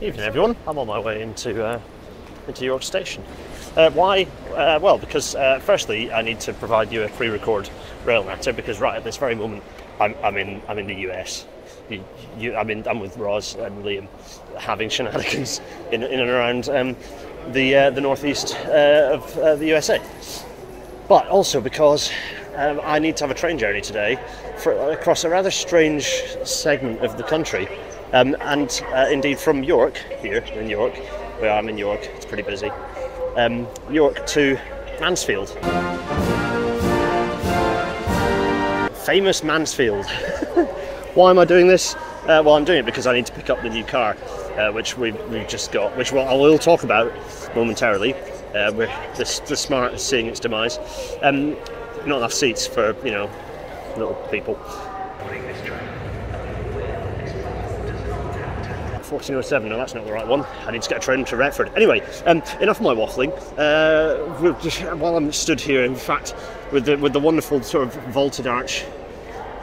Evening everyone, I'm on my way into York Station. Why? Well, because firstly I need to provide you a pre-record rail matter, because right at this very moment I'm in the US. I'm with Roz and Liam having shenanigans in and around the northeast of the USA. But also because I need to have a train journey today across a rather strange segment of the country. And indeed from York, here in York, where I'm in York, it's pretty busy, York to Mansfield. Famous Mansfield. Why am I doing this? Well, I'm doing it because I need to pick up the new car, which we've just got, which I will talk about momentarily, where the Smart is seeing its demise. Not enough seats for, you know, little people. 1407, no, that's not the right one. I need to get a train to Retford. Anyway, enough of my waffling. While I'm stood here, in fact, with the wonderful sort of vaulted arch,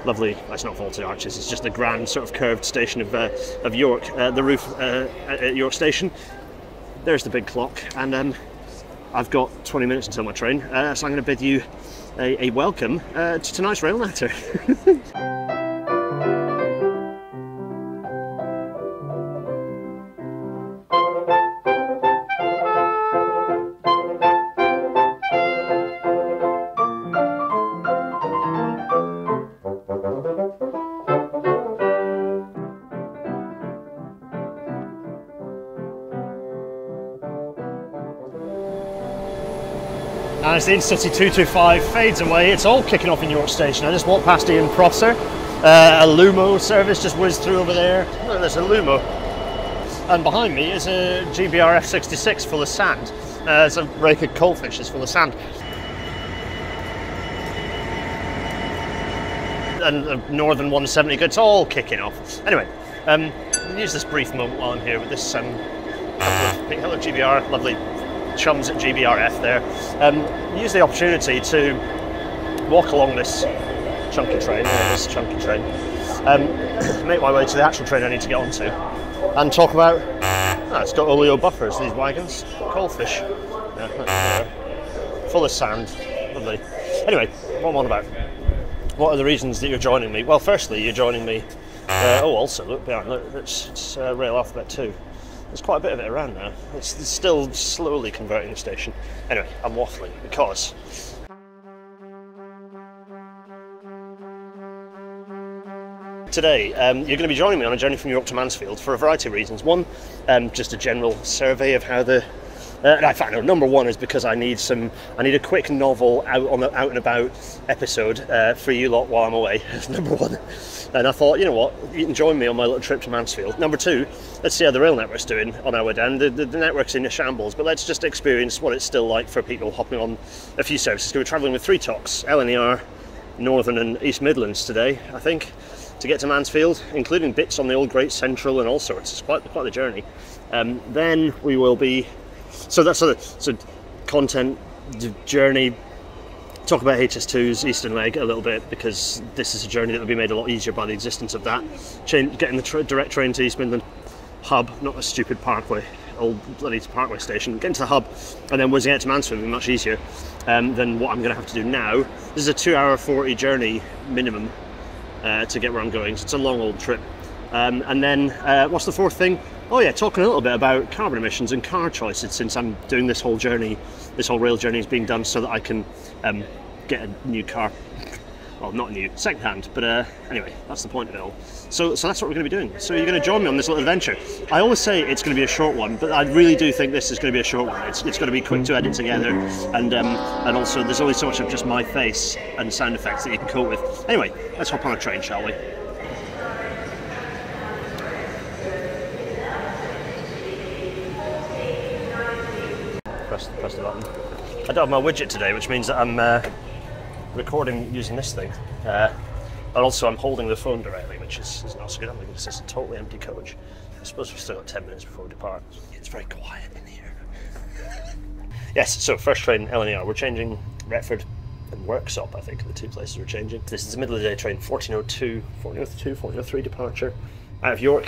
lovely, well, it's not vaulted arches, it's just the grand sort of curved station of York, the roof at York Station. There's the big clock, and I've got 20 minutes until my train, so I'm going to bid you a welcome to tonight's rail matter. And as the Intercity 225 fades away, it's all kicking off in York Station. I just walked past Ian Prosser. A Lumo service just whizzed through over there. Look, there's a Lumo. And behind me is a GBR F66 full of sand. It's a rake of coalfish is full of sand. And a Northern 170, it's all kicking off. Anyway, use this brief moment while I'm here with this hello GBR, lovely chums at GBRF there. Use the opportunity to walk along this chunky train, make my way to the actual train I need to get onto, and talk about, it's got oleo buffers, these wagons, coalfish, full of sand, lovely. Anyway, what am I on about? What are the reasons that you're joining me? Well, firstly, you're joining me, also, look behind, look, it's Rail Alphabet 2. There's quite a bit of it around now. It's still slowly converting the station. Anyway, I'm waffling because today you're going to be joining me on a journey from York to Mansfield for a variety of reasons. One, just a general survey of how the number one is because I need a quick novel out and about episode for you lot while I'm away. That's number one. And I thought, you know what, you can join me on my little trip to Mansfield. Number two, let's see how the rail network's doing on our way down. The network's in a shambles, but let's just experience what it's still like for people hopping on a few services. We're travelling with 3 TOCs, LNER, Northern and East Midlands today, I think, to get to Mansfield, including bits on the old Great Central and all sorts. It's quite the journey. Then we will be, so content, journey, talk about HS2's Eastern leg a little bit, because this is a journey that will be made a lot easier by the existence of that. Getting the direct train to East Midland hub, not a stupid parkway, old bloody parkway station, getting to the hub and then whizzing out to Mansfield will be much easier than what I'm going to have to do now. This is a 2-hour 40 journey minimum to get where I'm going, so it's a long old trip. And then what's the fourth thing? Oh yeah, talking a little bit about carbon emissions and car choices, since I'm doing this whole journey, this whole rail journey is being done so that I can get a new car. Well, not new, second-hand, but anyway, that's the point of it all. So that's what we're going to be doing. So you're going to join me on this little adventure. I always say it's going to be a short one, but I really do think this is going to be a short one. It's going to be quick to edit together, and also there's only so much of just my face and sound effects that you can cope with. Anyway, let's hop on a train, shall we? Press the button. I don't have my widget today, which means that I'm recording using this thing. And also I'm holding the phone directly, which is not so good. I'm thinking this is a totally empty coach. I suppose we've still got 10 minutes before we depart. It's very quiet in here. Yes, so first train, LNER. We're changing Retford and Worksop, I think, are the two places we're changing. This is a middle of the day train, 1402, 1403 departure out of York.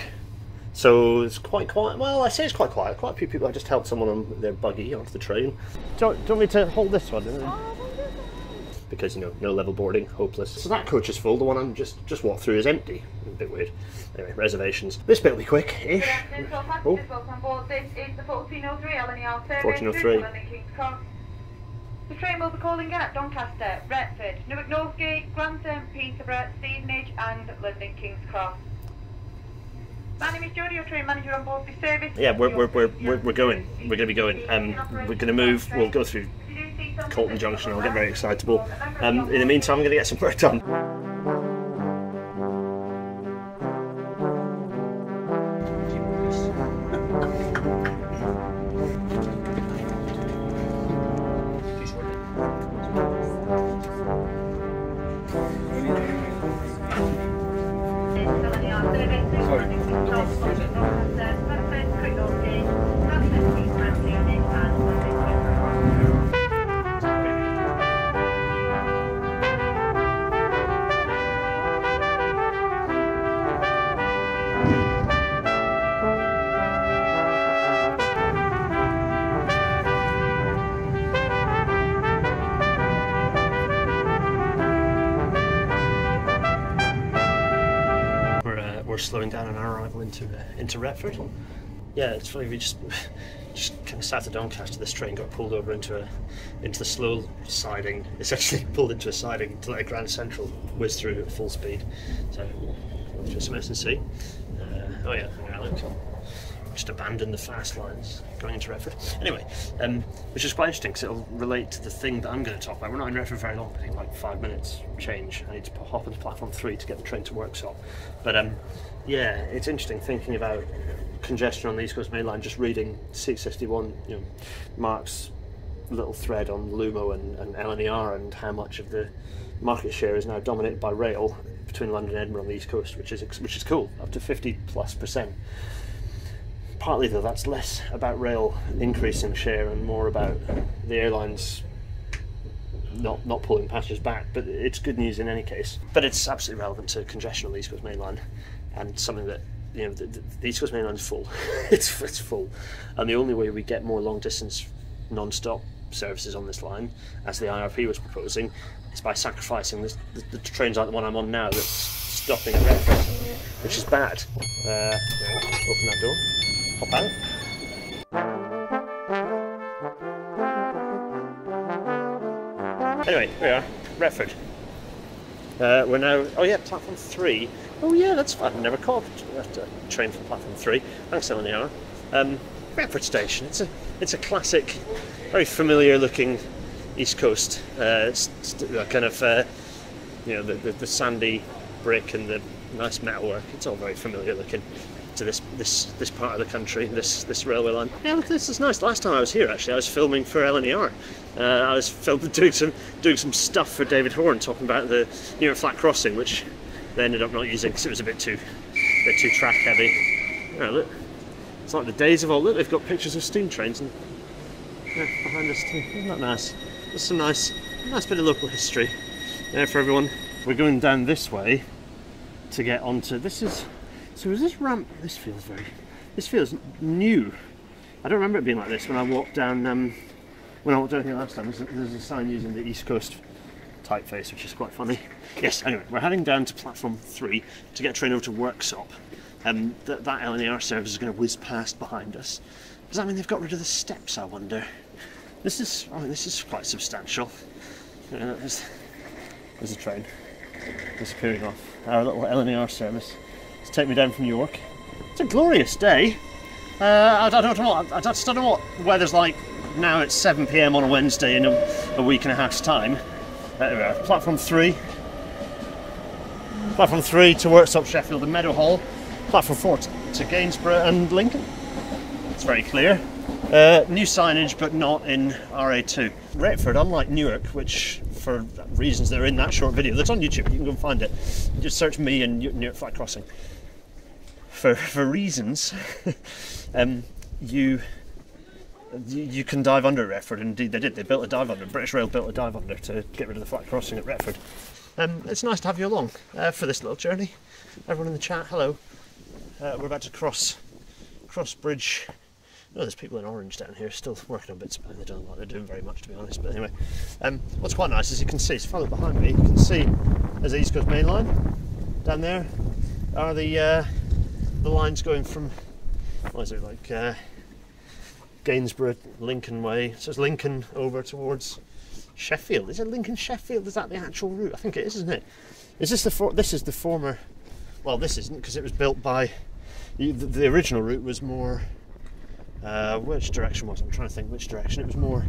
So it's quite quiet. Well, I say it's quite quiet. Quite a few people. I just helped someone on their buggy onto the train. Do you want me to hold this one? Because, you know, no level boarding, hopeless. So that coach is full. The one I'm just walked through is empty. A bit weird. Anyway, reservations. This bit will be quick-ish. Oh. This is the 1403 LNER service. 1403. The train will be calling at Doncaster, Retford, Newark Northgate, Grantham, Peterborough, Stevenage and London King's Cross. My name is Jodie, your train manager on board this service. Yeah, we're going. We're going to be going. We're going to move. We'll go through Colton Junction. I'll get very excitable. In the meantime, I'm going to get some work done. Slowing down on our arrival into Retford. Yeah, it's funny, we just kind of south of Doncaster, this train got pulled over into the slow siding. It's actually pulled into a siding to let a Grand Central whiz through at full speed. So just nice to see. Oh yeah, look. Just abandoned the fast lines going into Retford. Anyway, which is quite interesting because it'll relate to the thing that I'm going to talk about. We're not in Retford very long, I think like 5 minutes change. I need to hop into platform 3 to get the train to Worksop. But yeah, it's interesting thinking about congestion on the East Coast Main Line, just reading C61, you know, Mark's little thread on Lumo and LNER and how much of the market share is now dominated by rail between London and Edinburgh on the East Coast, which is cool, up to 50+%. Partly though, that's less about rail increasing share and more about the airlines not pulling passengers back, but it's good news in any case. But it's absolutely relevant to congestion on the East Coast Main Line, and something that, you know, the East Coast Main Line is full. it's full, and the only way we get more long distance non-stop services on this line, as the IRP was proposing, is by sacrificing the trains like the one I'm on now that's stopping at Retford, which is bad. Open that door. Hop out. Anyway, here we are, Retford. We're now, oh yeah, platform 3. Oh yeah, that's fun. I've never caught a train from platform 3. Thanks, LNER. Retford Station. It's a classic, very familiar looking East Coast kind of, you know, the sandy brick and the nice metalwork. It's all very familiar looking to this part of the country, this railway line. Yeah, look, this is nice. Last time I was here, actually, I was filming for LNER. I was doing some stuff for David Horn, talking about the New York Flat Crossing, which they ended up not using because it was a bit too track heavy. Oh, look, it's like the days of old. Look, they've got pictures of steam trains and behind us too. Isn't that nice? There's some nice bit of local history there for everyone. We're going down this way to get onto. So is this ramp? This feels new. I don't remember it being like this when I walked down. When I walked down here last time, there's a sign using the East Coast typeface, which is quite funny. Yes. Anyway, we're heading down to platform 3 to get a train over to Worksop. That LNER service is going to whiz past behind us. Does that mean they've got rid of the steps? I wonder. This is quite substantial. There's a train disappearing off our little LNER service. Take me down from York. It's a glorious day. I just don't know what the weather's like now. It's 7 PM on a Wednesday in a week and a half's time. Anyway, platform 3. Platform 3 to Worksop, Sheffield and Meadowhall. Platform 4 to Gainsborough and Lincoln. It's very clear. New signage, but not in RA2. Retford, unlike Newark, which for reasons that are in that short video that's on YouTube, you can go and find it. You just search me and Newark Flat Crossing. For reasons, you can dive under at Retford. Indeed, they did. They built a dive under. British Rail built a dive under to get rid of the flat crossing at Retford. It's nice to have you along for this little journey. Everyone in the chat, hello. we're about to cross bridge. Oh, there's people in orange down here still working on bits, but they don't look like they're doing very much, to be honest. But anyway, what's quite nice is you can see, it's further behind me, you can see there's the East Coast Main Line. Down there are the lines going from, what is it, like Gainsborough, Lincoln way. So it's Lincoln over towards Sheffield. Is it Lincoln Sheffield? Is that the actual route? I think it is, isn't it? Is this this is the former? Well, this isn't, because it was built by the original route was more. Which direction was it? I'm trying to think which direction. It was more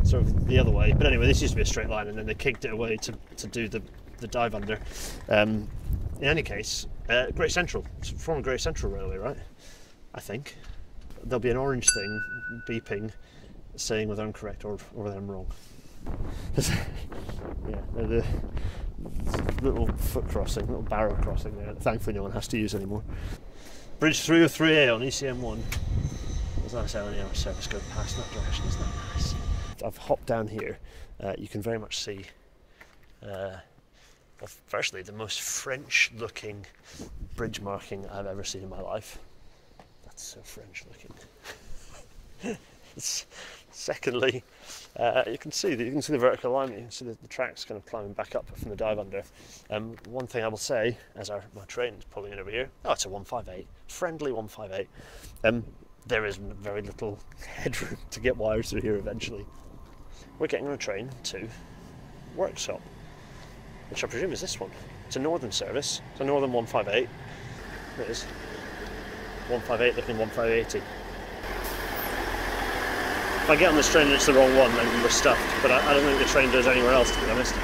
sort of the other way. But anyway, this used to be a straight line, and then they kicked it away to do the dive under. In any case, Great Central. It's from Great Central Railway, right? I think there'll be an orange thing beeping, saying whether I'm correct or whether I'm wrong. Yeah, the little foot crossing, little barrow crossing there. Thankfully, no one has to use anymore. Bridge 303A on ECM1. There's a nice hour service going past in that direction, isn't that nice? I've hopped down here. You can very much see, well, firstly, the most French-looking bridge marking I've ever seen in my life. That's so French-looking. Secondly, you can see the vertical alignment. You can see the tracks kind of climbing back up from the dive under. One thing I will say, as my train is pulling in over here, oh, it's a 158, friendly 158. There is very little headroom to get wires through here eventually. We're getting on a train to Worksop, which I presume is this one. It's a northern service. It's a northern 158. It is 158 looking 1580. If I get on this train and it's the wrong one, then we're stuffed. But I don't think the train does anywhere else, to be honest.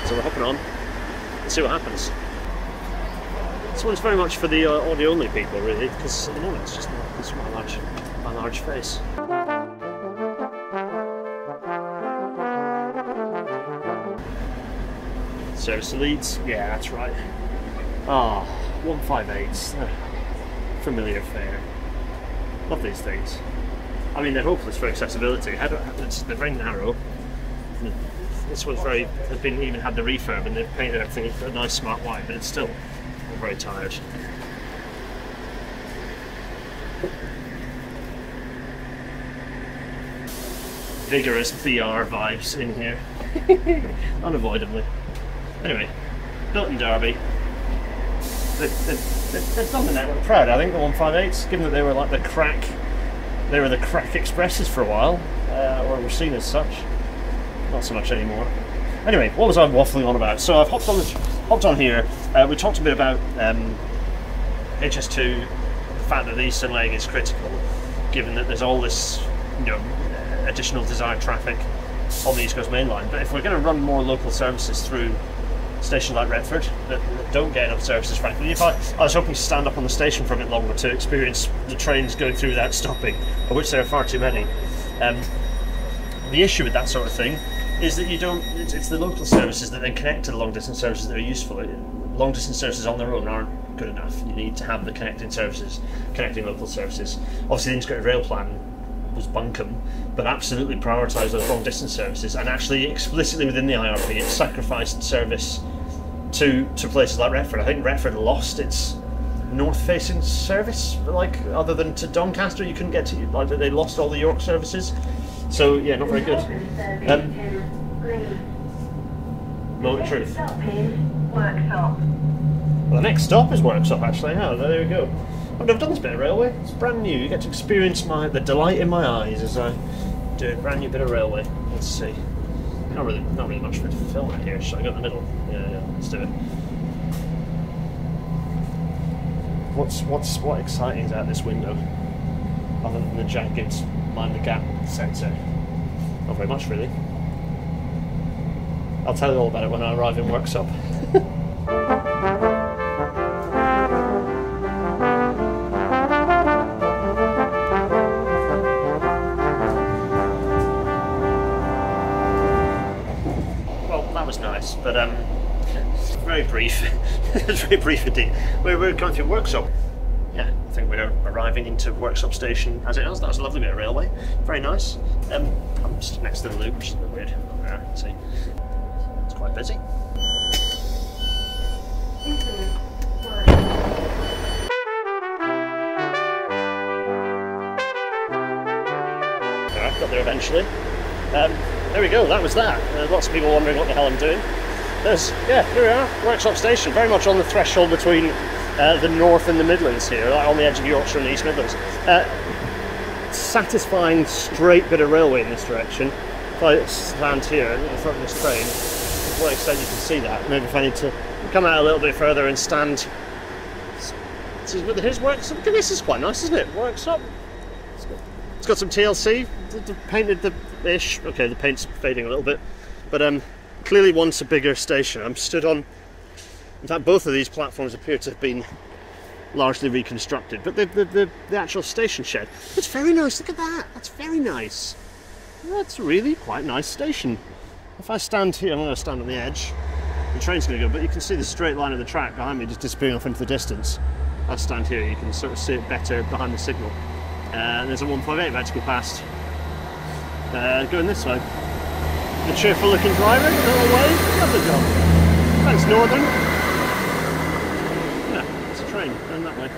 So we're hopping on and see what happens. This one's very much for the audio-only people, really, because at the moment it's just my large face. Service to Leeds, yeah, that's right. Ah, 158s, familiar fare. Love these things. I mean, they're hopeless for accessibility. They're very narrow. This one's has been even had the refurb, and they've painted everything a nice smart white, but it's still very tired. Vigorous BR vibes in here, unavoidably. Anyway, built in Derby. They've done the network proud, I think, the 158s, given that they were like the crack expresses for a while, or were seen as such. Not so much anymore. Anyway, what was I waffling on about? So I've hopped on here. We talked a bit about HS2, the fact that the eastern leg is critical, given that there's all this, additional desired traffic on the East Coast Main Line. But if we're going to run more local services through stations like Retford that don't get enough services, frankly, I was hoping to stand up on the station for a bit longer to experience the trains going through without stopping, of which there are far too many. The issue with that sort of thing is that it's the local services that then connect to the long distance services that are useful. Long distance services on their own aren't good enough. You need to have the connecting local services. Obviously the integrated rail plan was bunkum, but absolutely prioritised those long distance services, and actually explicitly within the IRP it sacrificed service to places like Retford. I think Retford lost its north facing service, like other than to Doncaster you couldn't get to, like they lost all the York services. So yeah, not very good. Moment of truth. Well, the next stop is Worksop, actually. Oh, there we go. I've never done this bit of railway. It's brand new. You get to experience the delight in my eyes as I do a brand new bit of railway. Let's see. Not really much for it to film right here. Should I go in the middle? Yeah, let's do it. What exciting is out this window? Other than the jagged mind the gap sensor. Not very much, really. I'll tell you all about it when I arrive in Worksop. Well, that was nice, but very brief. It was very brief indeed. We're going through Worksop. Yeah, I think we're arriving into Worksop station as it is. That was a lovely bit of railway. Very nice. I'm just next to the loop, which is a bit weird. There, see. It's quite busy. got there eventually. There we go, that was that. Lots of people wondering what the hell I'm doing. Yeah, here we are, Workshop Station, very much on the threshold between the North and the Midlands here, like on the edge of Yorkshire and the East Midlands. Satisfying straight bit of railway in this direction. If I stand here in front of this train, to what extent you can see that. Maybe if I need to come out a little bit further and stand. Here's Workshop. Look at this, is quite nice, isn't it? Workshop. It's got some TLC. Painted the ish. Okay, the paint's fading a little bit, but clearly once a bigger station. I'm stood on. In fact, both of these platforms appear to have been largely reconstructed, but the actual station shed. It's very nice. Look at that. That's very nice. That's really quite a nice station. If I stand here, I'm going to stand on the edge. The train's going to go, but you can see the straight line of the track behind me just disappearing off into the distance. If I stand here, you can sort of see it better behind the signal. And there's a 158 about to go past. Going this way. The cheerful looking driver, little wave, lovely job. Thanks, Northern. Yeah, it's a train, going that way.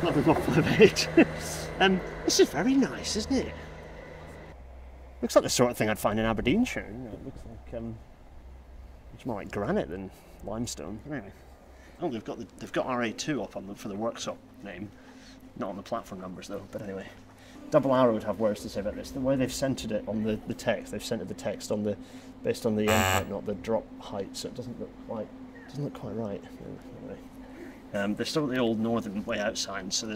Lovely 158. This is very nice, isn't it? Looks like the sort of thing I'd find in Aberdeenshire. You know, it looks like it's more like granite than limestone. Anyway, oh, they've got RA2 up on for the workshop name, not on the platform numbers though. But anyway, Double Arrow would have words to say about this. The way they've centered it on the text, they've centered the text on based on the end height, not the drop height, so it doesn't look quite right. Anyway, they're still the old Northern way out signs, so they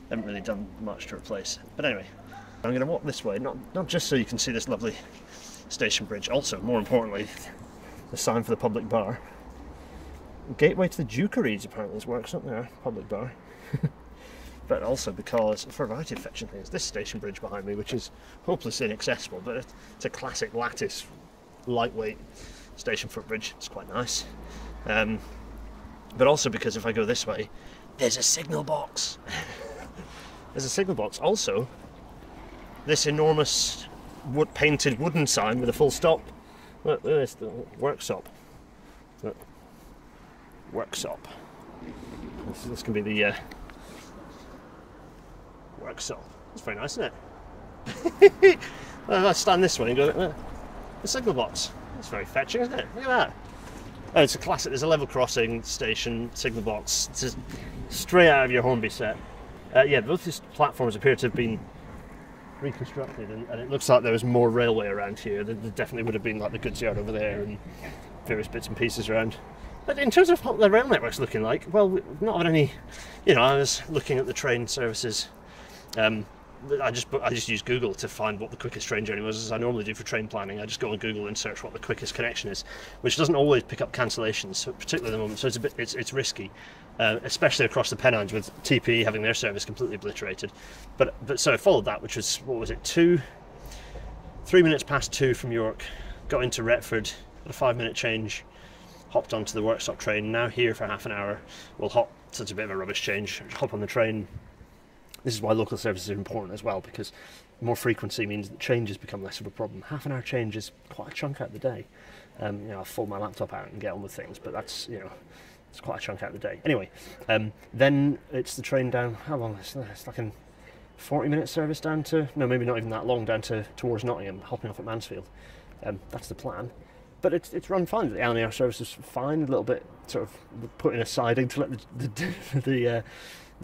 haven't really done much to replace it. But anyway. I'm going to walk this way, not just so you can see this lovely station bridge, also, more importantly, the sign for the public bar. Gateway to the Dukeries apparently is works up there, public bar. But also because, for a variety of fetching things, this station bridge behind me, which is hopelessly inaccessible, but it's a classic lattice, lightweight station footbridge, it's quite nice. But also because if I go this way, there's a signal box. There's a signal box. Also, this enormous painted wooden sign with a full stop. Look, there's the workshop. Look. Workshop. This can be the workshop. It's very nice, isn't it? Well, I stand this way and go, the signal box. It's very fetching, isn't it? Look at that. Oh, it's a classic. There's a level crossing station signal box. It's just straight out of your Hornby set. Yeah, both these platforms appear to have been reconstructed, and it looks like there was more railway around here. There definitely would have been like the goods yard over there and various bits and pieces around. But in terms of what the rail network's looking like, well, we've not had any. You know, I was looking at the train services. I just used Google to find what the quickest train journey was, as I normally do for train planning. I just go on Google and search what the quickest connection is, which doesn't always pick up cancellations, so particularly at the moment. So it's risky, especially across the Pennines with TPE having their service completely obliterated. But so I followed that, which was, what was it, 3 minutes past 2 from York, got into Retford, got a 5-minute change, hopped onto the workshop train. Now here for half an hour. We'll hop. Such a bit of a rubbish change. Hop on the train. This is why local services are important as well, because more frequency means that changes become less of a problem. Half an hour change is quite a chunk out of the day. You know, I'll fold my laptop out and get on with things, but that's, you know, it's quite a chunk out of the day. Anyway, then it's the train down. How long is that? It's like a 40-minute service down to, no, maybe not even that long, down towards Nottingham, hopping off at Mansfield. That's the plan. But it's run fine. The LNR service is fine. A little bit sort of put in a siding to let the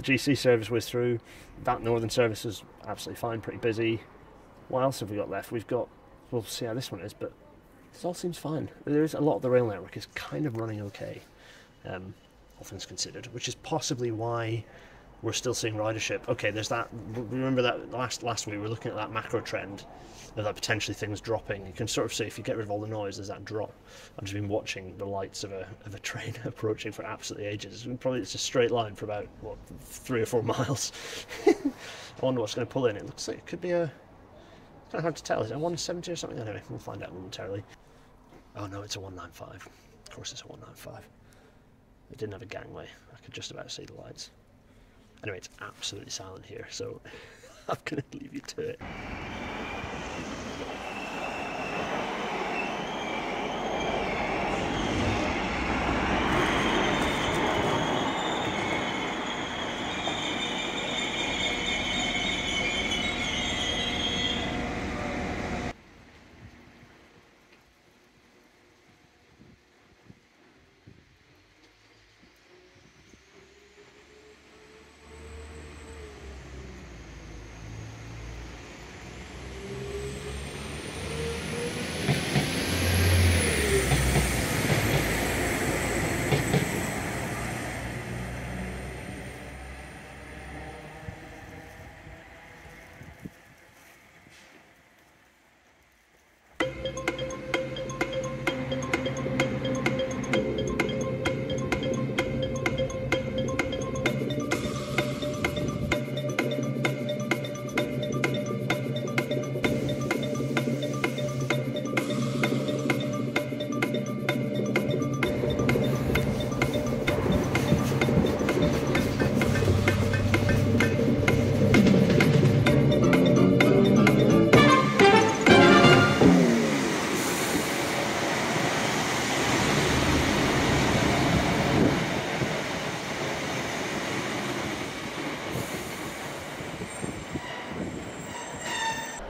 GC service whiz through. That northern service is absolutely fine, pretty busy. What else have we got left? We'll see how this one is, but this all seems fine. There is a lot of the rail network is kind of running okay, all things considered, which is possibly why we're still seeing ridership. Okay, there's that. Remember that last week we were looking at that macro trend of that potentially things dropping. You can sort of see if you get rid of all the noise, there's that drop. I've just been watching the lights of a train approaching for absolutely ages. Probably it's a straight line for about 3 or 4 miles. I wonder what's going to pull in. It looks like it could be it's kind of hard to tell. Is it a 170 or something? Anyway, we'll find out momentarily. Oh no, it's a 195. Of course, it's a 195. It didn't have a gangway. I could just about see the lights. Anyway, it's absolutely silent here, so I'm going to leave you to it.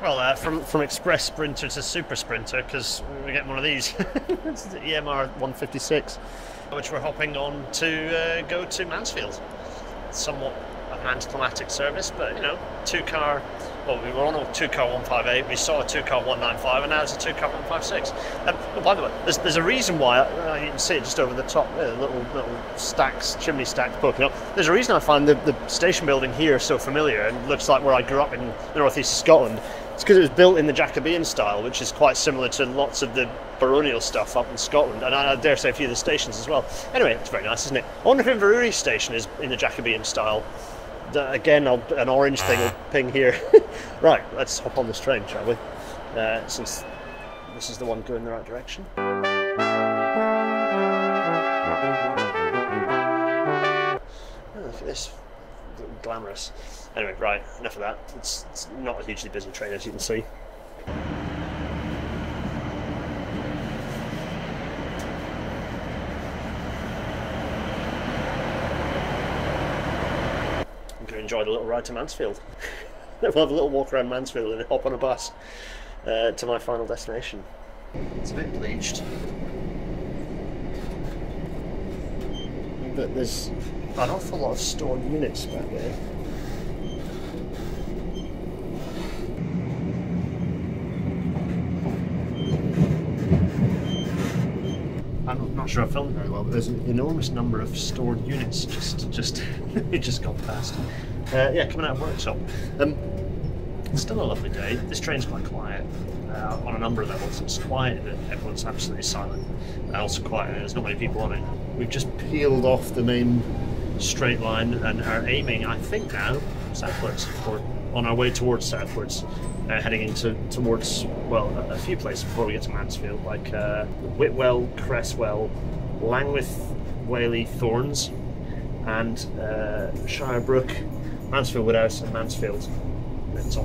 Well, from Express Sprinter to Super Sprinter, because we're getting one of these. It's the EMR 156, which we're hopping on to go to Mansfield. Somewhat of an anticlimactic service, but you know, two-car. Well, we were on a two-car 158, we saw a two-car 195, and now it's a two-car 156. Oh, by the way, there's a reason why, you can see it just over the top there, little stacks, chimney stacks poking up. There's a reason I find the station building here so familiar, and looks like where I grew up in the northeast of Scotland. It's because it was built in the Jacobean style, which is quite similar to lots of the baronial stuff up in Scotland, and I dare say a few of the stations as well. Anyway, it's very nice, isn't it? I wonder if Inverurie station is in the Jacobean style. Again, an orange thing will ping here. Right, let's hop on this train, shall we? Since this is the one going in the right direction. Oh, look at this. Glamorous. Anyway, right, enough of that. It's not a hugely busy train, as you can see. Enjoy the little ride to Mansfield. We'll have a little walk around Mansfield and hop on a bus to my final destination. It's a bit bleached, but there's an awful lot of stored units back there. I'm not sure I filmed very well, but there's an enormous number of stored units just it just gone past. Yeah, coming out of workshop. It's still a lovely day. This train's quite quiet on a number of levels. It's quiet that everyone's absolutely silent, and also quiet that there's not many people on it. We've just peeled off the main straight line and are aiming, I think now, southwards, or on our way towards southwards, heading towards, well, a few places before we get to Mansfield, like Whitwell, Cresswell, Langwith, Whaley, Thorns, and Shirebrook, Mansfield Woodhouse, and Mansfield. It's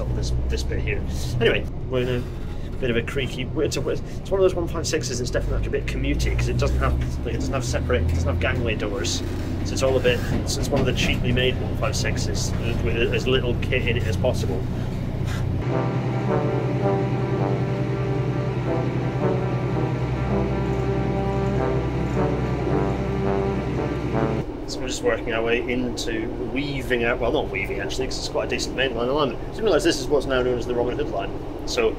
on this bit here. Anyway, we're in a bit of a creaky. It's one of those 156s that's definitely like a bit commutey because it doesn't have gangway doors. So it's all a bit. It's one of the cheaply made 156s with as little kit in it as possible. So we're just working our way into weaving out, well, not weaving actually, because it's quite a decent main line alignment. So you realise this is what's now known as the Robin Hood line. So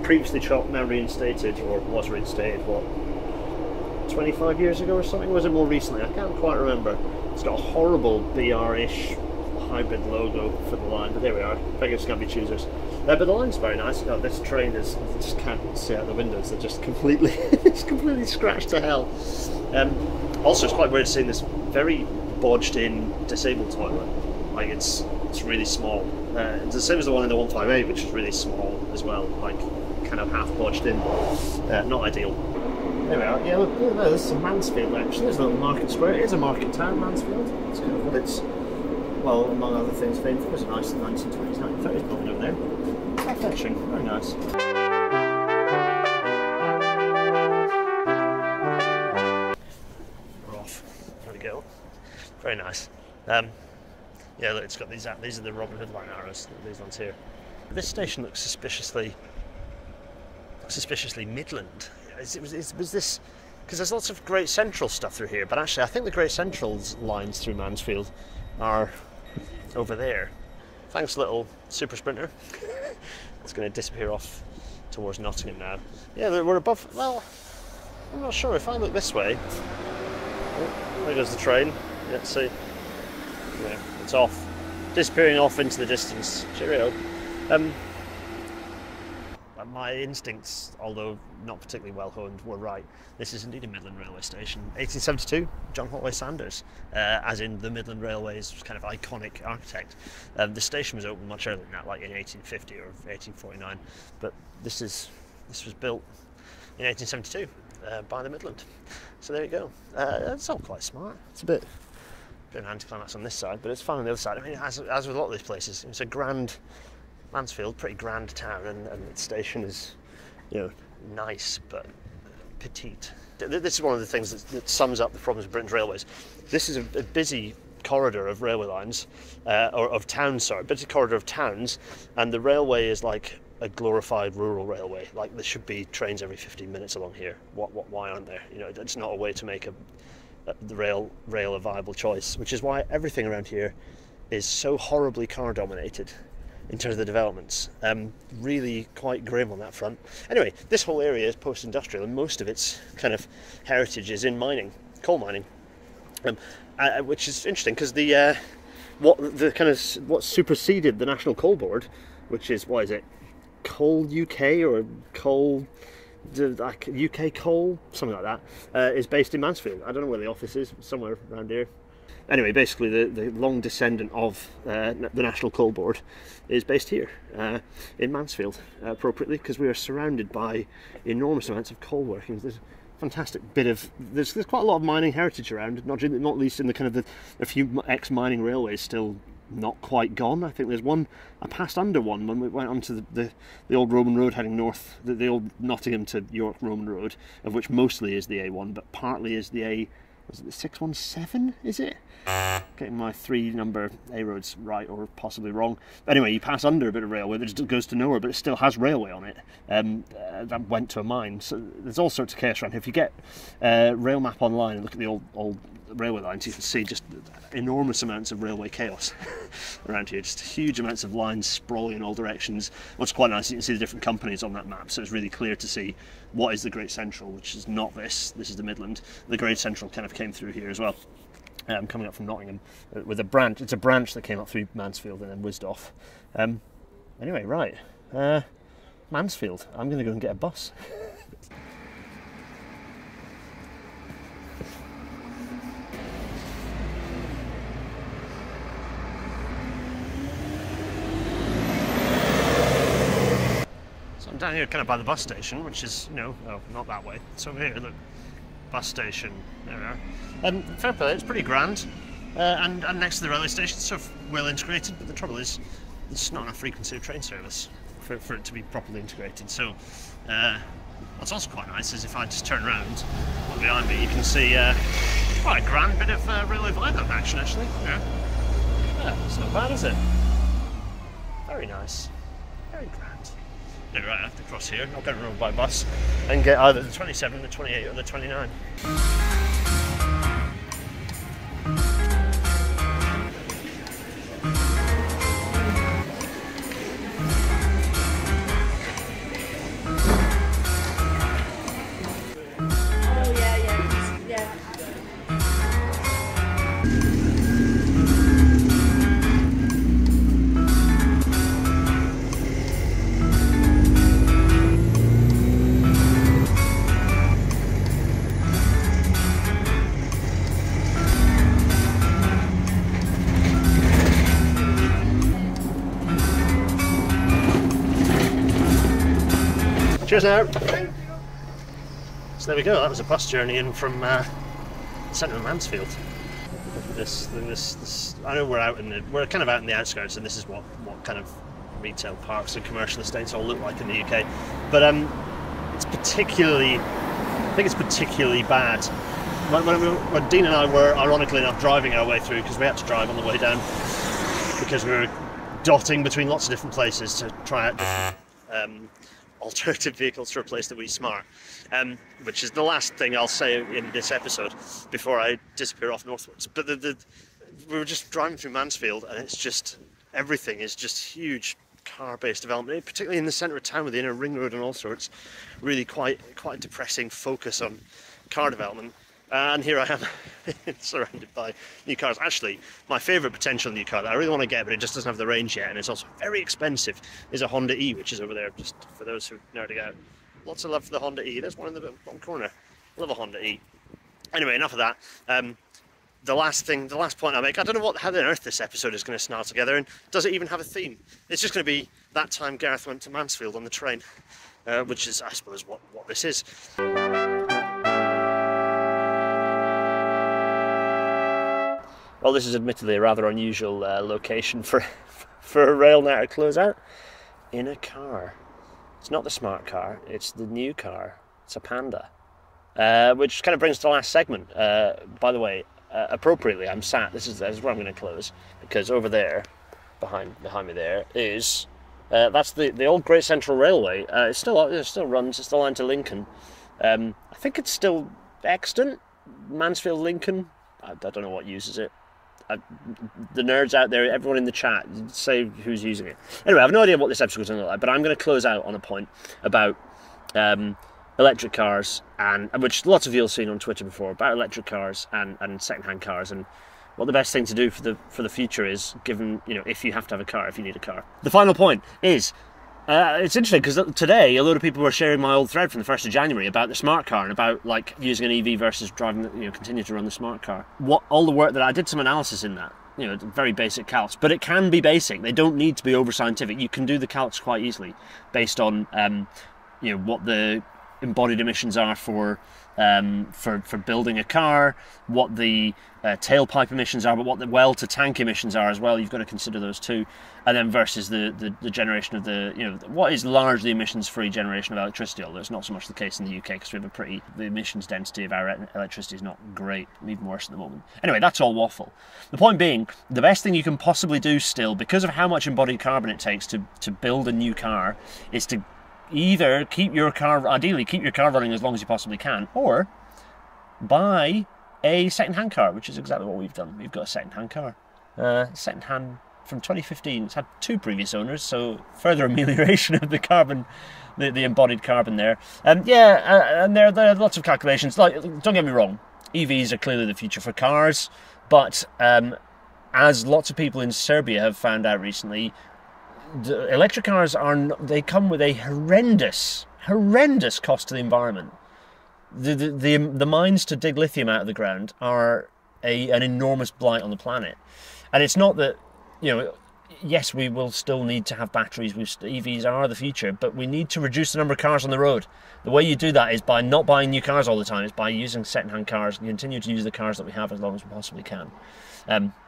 previously chopped, now reinstated, or was reinstated, what, 25 years ago or something? Or was it more recently? I can't quite remember. It's got a horrible BR-ish hybrid logo for the line, but there we are. Beggars can't be choosers. But the line's very nice. Oh, this train is, I just can't see out the windows. They're just completely, it's completely scratched to hell. Also, it's quite weird seeing this very bodged-in disabled toilet. Like it's really small. It's the same as the one in the 158, which is really small as well. Like kind of half bodged in. Not ideal. There we are. Yeah, look, there's some Mansfield actually. There's a little market square. It is a market town, Mansfield. It's kind of what it's, well, among other things, famed for. It's a nice 1920s, 1930s building over there. Quite fetching. Very nice. We're off. There we go. Very nice. Yeah, look, it's got these are the Robin Hood line arrows. These ones here. This station looks suspiciously Midland. Was this, because there's lots of Great Central stuff through here, but actually I think the Great Central's lines through Mansfield are over there. Thanks, little Super Sprinter. It's going to disappear off towards Nottingham now. Yeah, we're above, well, I'm not sure. If I look this way, oh, there goes the train. Yeah, see, yeah, it's off, disappearing off into the distance. Cheerio. My instincts, although not particularly well honed, were right. This is indeed a Midland Railway station. 1872, John Otway Sanders, as in the Midland Railway's kind of iconic architect. The station was opened much earlier than that, like in 1850 or 1849, but this was built in 1872 by the Midland. So there you go. It's all quite smart. It's a bit of an anticlimax on this side, but it's fun on the other side. I mean, as with a lot of these places, it's a grand. Mansfield, pretty grand town, and its station is, you know, nice but petite. This is one of the things that sums up the problems of Britain's railways. This is a busy corridor of railway lines, or of towns, sorry, busy corridor of towns, and the railway is like a glorified rural railway. Like, there should be trains every 15 minutes along here. Why aren't there? You know, it's not a way to make the rail a viable choice, which is why everything around here is so horribly car dominated in terms of the developments. Really quite grim on that front. Anyway, this whole area is post-industrial, and most of its kind of heritage is in mining, coal mining, which is interesting because what superseded the National Coal Board, which is, what is it, Coal UK or Coal, like UK Coal, something like that, is based in Mansfield. I don't know where the office is, somewhere around here. Anyway, basically the long descendant of the National Coal Board is based here in Mansfield, appropriately, because we are surrounded by enormous amounts of coal workings. There's a fantastic bit of there's quite a lot of mining heritage around, not least in the kind of a few ex-mining railways still not quite gone. I think there's one, I passed under one when we went onto the old Roman road heading north, the old Nottingham to York Roman road, of which mostly is the A1, but partly is the was it the 617, is it? Getting my 3 number A roads right or possibly wrong. But anyway, you pass under a bit of railway that just goes to nowhere, but it still has railway on it. That went to a mine. So there's all sorts of chaos around here. If you get rail map online and look at the old railway lines, you can see just enormous amounts of railway chaos around here. Just huge amounts of lines sprawling in all directions. What's quite nice, you can see the different companies on that map, so it's really clear to see what is the Great Central, which is not this is the Midland. The Great Central kind of came through here as well, coming up from Nottingham with a branch. It's a branch that came up through Mansfield and then whizzed off. Anyway, right, Mansfield, I'm going to go and get a bus. Down here kind of by the bus station, which is, not that way, it's over here, look, bus station, there we are. Fair play, it's pretty grand, and next to the railway station, it's sort of well integrated, but the trouble is, there's not enough frequency of train service for it to be properly integrated. So what's also quite nice is if I just turn around, look behind me, you can see quite a grand bit of railway viaduct action, actually. Yeah, it's not bad, is it? Very nice, very grand. Right, I have to cross here, I'll get run by bus and get either the 27, the 28 or the 29. Cheers now. So there we go, that was a bus journey in from the centre of Mansfield. This I know we're kind of out in the outskirts, and this is what kind of retail parks and commercial estates all look like in the UK. But I think it's particularly bad. When Dean and I were, ironically enough, driving our way through, because we had to drive on the way down, because we were dotting between lots of different places to try out different alternative vehicles to replace the Wee Smart, which is the last thing I'll say in this episode before I disappear off northwards. But we were just driving through Mansfield, and it's just, everything is just huge car-based development, particularly in the centre of town with the inner ring road and all sorts. Really quite a depressing focus on car development. And here I am, surrounded by new cars. Actually, my favourite potential new car that I really want to get, but it just doesn't have the range yet, and it's also very expensive, is a Honda E, which is over there, just for those who are nerding out. Lots of love for the Honda E. There's one in the bottom corner. I love a Honda E. Anyway, enough of that. The last point I make, I don't know how on earth this episode is going to snarl together, and does it even have a theme? It's just going to be that time Gareth went to Mansfield on the train, which is, I suppose, what this is. Well, this is admittedly a rather unusual location for a rail now to close out. In a car. It's not the smart car, it's the new car. It's a Panda. Which kind of brings us to the last segment. By the way, appropriately, I'm sat. This is where I'm going to close, because over there, behind me there is that's the old Great Central Railway. It still runs. It's the line to Lincoln. I think it's still extant. Mansfield, Lincoln. I don't know what uses it. The nerds out there, everyone in the chat, say who's using it. Anyway, I have no idea what this episode is going to look like, but I'm going to close out on a point about electric cars, and which lots of you have seen on Twitter before, about electric cars and second-hand cars, and what the best thing to do for the future is, given, if you have to have a car, if you need a car. The final point is, it's interesting because today a load of people were sharing my old thread from the 1st of January about the smart car and about like using an EV versus driving, continue to run the smart car. All the work that I did, some analysis in that, very basic calcs, but it can be basic. They don't need to be over scientific. You can do the calcs quite easily based on what the embodied emissions are for building a car, what the tailpipe emissions are, but what the well to tank emissions are as well. You've got to consider those too, and then versus the generation of what is largely emissions free generation of electricity, although it's not so much the case in the UK because we have the emissions density of our electricity is not great, even worse at the moment. Anyway, that's all waffle. The point being, the best thing you can possibly do still, because of how much embodied carbon it takes to build a new car, is to either ideally keep your car running as long as you possibly can, or buy a second-hand car, which is exactly what we've done. We've got a second-hand car. Second-hand from 2015. It's had 2 previous owners, so further amelioration of the carbon, the embodied carbon there. And there are lots of calculations. Like, don't get me wrong, EVs are clearly the future for cars, but as lots of people in Serbia have found out recently, the electric cars they come with a horrendous cost to the environment. The mines to dig lithium out of the ground are an enormous blight on the planet, and it's not that yes, we will still need to have batteries. EVs are the future, but we need to reduce the number of cars on the road. The way you do that is by not buying new cars all the time. It's by using second-hand cars and continue to use the cars that we have as long as we possibly can.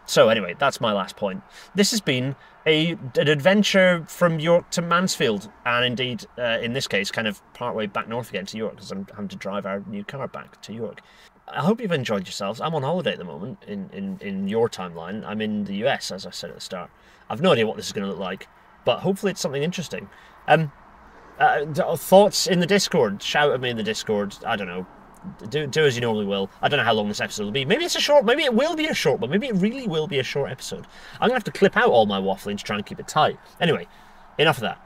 So anyway, that's my last point. This has been an adventure from York to Mansfield, and indeed, in this case, kind of partway back north again to York, because I'm having to drive our new car back to York. I hope you've enjoyed yourselves. I'm on holiday at the moment in your timeline. I'm in the US, as I said at the start. I've no idea what this is going to look like, but hopefully it's something interesting. Thoughts in the Discord. Shout at me in the Discord. I don't know. Do as you normally will. I don't know how long this episode will be. Maybe it will be a short one. Maybe it really will be a short episode. I'm going to have to clip out all my waffling to try and keep it tight. Anyway, enough of that.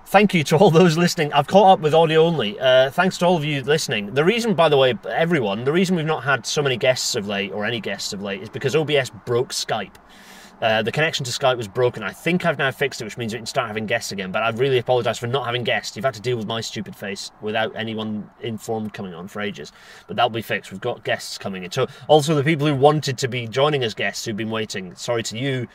Thank you to all those listening. I've caught up with audio only. Thanks to all of you listening. The reason, by the way, everyone, the reason we've not had so many guests of late, or any guests of late, is because OBS broke Skype. The connection to Skype was broken. I think I've now fixed it, which means we can start having guests again. But I really apologise for not having guests. You've had to deal with my stupid face without anyone informed coming on for ages. But that'll be fixed. We've got guests coming in. So also the people who wanted to be joining as guests who've been waiting. Sorry to you.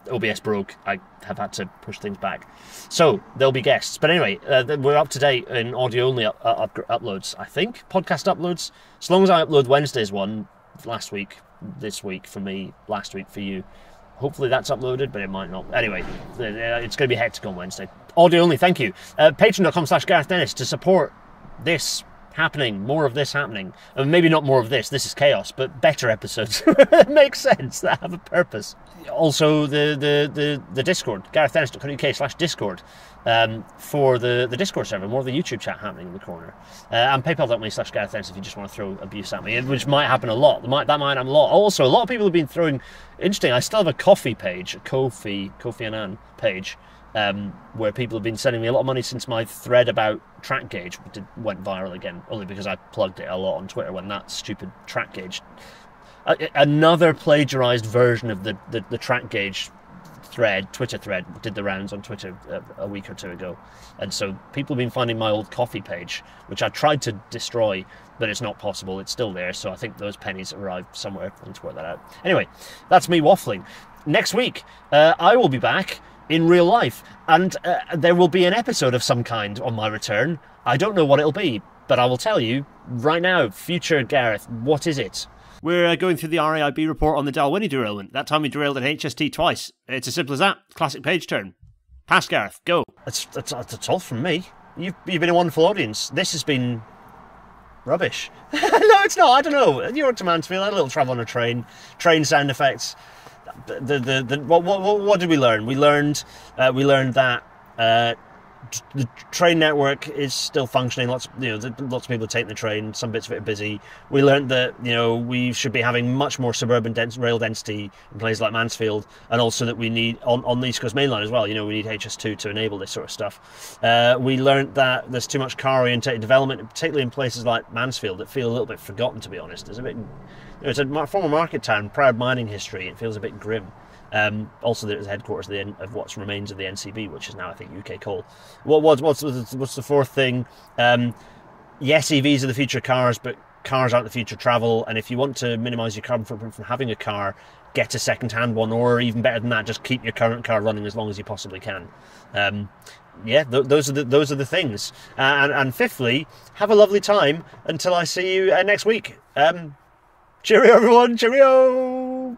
OBS broke. I have had to push things back. So there'll be guests. But anyway, we're up to date in audio only uploads, I think. Podcast uploads. As long as I upload Wednesday's one last week, this week for me, last week for you. Hopefully that's uploaded, but it might not. Anyway, it's going to be hectic on Wednesday. Audio only, thank you. Patreon.com/Gareth Dennis to support this happening, more of this happening. And maybe not more of this is chaos, but better episodes that make sense, that have a purpose. Also, the Discord, GarethDennis.co.uk/Discord, for the Discord server, more of the YouTube chat happening in the corner. And PayPal.me/Gareth Dennis if you just want to throw abuse at me, which might happen a lot. That might happen a lot. Also, a lot of people have been throwing, interesting, I still have a Ko-fi page, Kofi Annan page, where people have been sending me a lot of money since my thread about track gauge went viral again, only because I plugged it a lot on Twitter when that stupid track gauge, another plagiarised version of the track gauge Twitter thread, did the rounds on Twitter a week or two ago. And so people have been finding my old coffee page, which I tried to destroy, but it's not possible. It's still there, so I think those pennies arrived somewhere. I need to work that out. Anyway, that's me waffling. Next week, I will be back in real life, and there will be an episode of some kind on my return. I don't know what it'll be, but I will tell you right now. Future Gareth, what is it? We're going through the RAIB report on the Dalwhinnie derailment. That time we derailed an HST twice. It's as simple as that. Classic page turn. Pass, Gareth. Go. That's all from me. You've been a wonderful audience. This has been rubbish. No, it's not. I don't know. New York to Mansfield, a little travel on a train sound effects. What did we learn? We learned that the train network is still functioning. Lots of people taking the train. Some bits of it are busy. We learned that we should be having much more suburban rail density in places like Mansfield, and also that we need on the East Coast Main Line as well. We need HS2 to enable this sort of stuff. We learned that there's too much car-oriented development, particularly in places like Mansfield, that feel a little bit forgotten. To be honest, there's a bit. It's a former market town, proud mining history. It feels a bit grim. Also, that it was headquarters of what remains of the NCB, which is now, I think, UK Coal. What's the fourth thing? Yes, EVs are the future of cars, but cars aren't the future of travel. And if you want to minimise your carbon footprint from having a car, get a second-hand one, or even better than that, just keep your current car running as long as you possibly can. Those are the things. And fifthly, have a lovely time until I see you next week. Cheerio, everyone. Cheerio.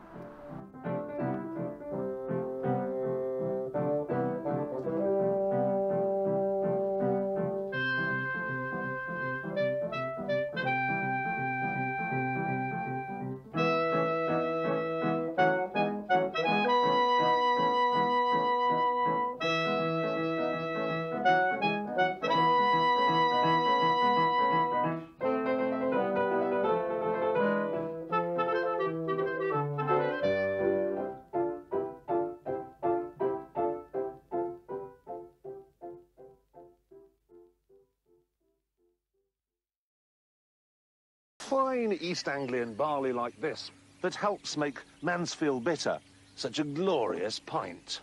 Fine East Anglian barley like this that helps make Mansfield bitter such a glorious pint.